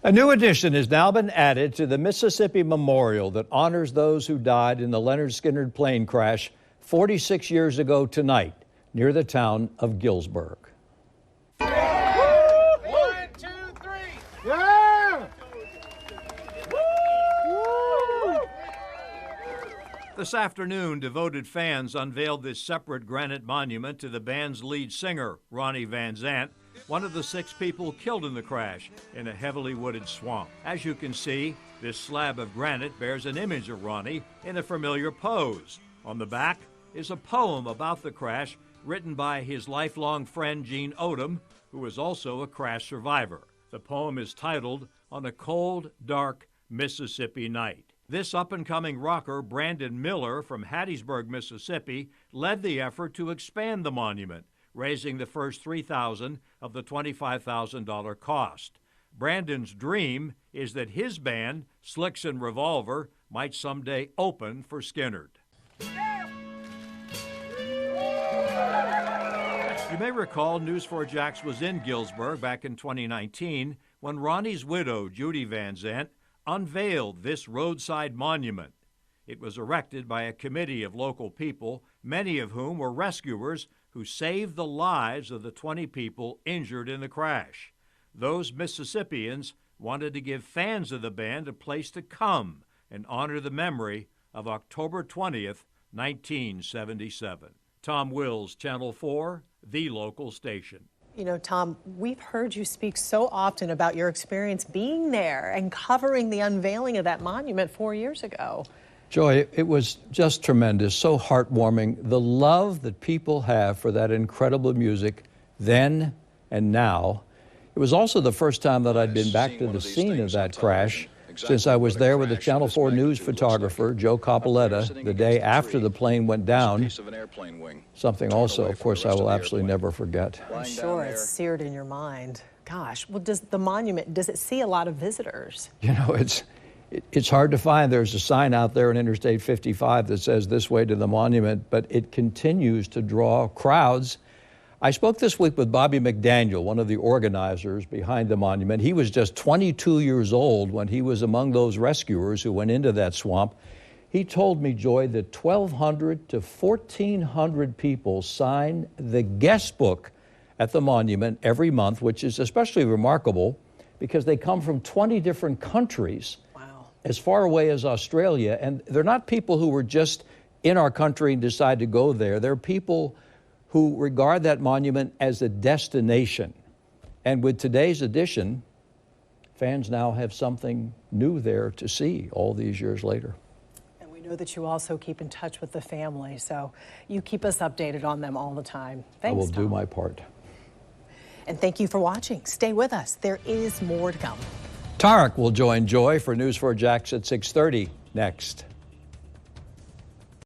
A new addition has now been added to the Mississippi Memorial that honors those who died in the Lynyrd Skynyrd plane crash 46 years ago tonight near the town of Gillsburg. One, two, three. Yeah! This afternoon, devoted fans unveiled this separate granite monument to the band's lead singer, Ronnie Van Zant, one of the 6 people killed in the crash in a heavily wooded swamp. As you can see, this slab of granite bears an image of Ronnie in a familiar pose. On the back is a poem about the crash written by his lifelong friend Gene Odom, who is also a crash survivor. The poem is titled "On a Cold, Dark Mississippi Night." This up-and-coming rocker, Brandon Miller from Hattiesburg, Mississippi, led the effort to expand the monument, raising the first $3,000 of the $25,000 cost. Brandon's dream is that his band, Slicks and Revolver, might someday open for Skynyrd. You may recall News4Jax was in Gillsburg back in 2019 when Ronnie's widow, Judy Van Zant, unveiled this roadside monument. It was erected by a committee of local people, many of whom were rescuers who saved the lives of the 20 people injured in the crash. Those Mississippians wanted to give fans of the band a place to come and honor the memory of October 20th, 1977. Tom Wills, Channel 4, the local station. You know, Tom, we've heard you speak so often about your experience being there and covering the unveiling of that monument 4 years ago. Joy, it was just tremendous, so heartwarming. The love that people have for that incredible music then and now. It was also the first time that I'd been back to the scene of that crash since I was there with the Channel 4 News photographer, Joe Coppolietta, the day after the plane went down. Something also, of course, I will absolutely never forget. I'm sure it's seared in your mind. Gosh, well, does the monument, does it see a lot of visitors? You know, it's hard to find. There's a sign out there on Interstate 55 that says "This way to the monument," but it continues to draw crowds. I spoke this week with Bobby McDaniel, one of the organizers behind the monument. He was just 22 years old when he was among those rescuers who went into that swamp. He told me, Joy, that 1,200 to 1,400 people sign the guest book at the monument every month, which is especially remarkable because they come from 20 different countries. Wow. As far away as Australia. And they're not people who were just in our country and decide to go there. They're people who regard that monument as a destination. And with today's edition, fans now have something new there to see all these years later. And we know that you also keep in touch with the family, so you keep us updated on them all the time. Thanks, I will Tom. do my part. And thank you for watching. Stay with us. There is more to come. Tarek will join Joy for News4Jax at 6:30 next.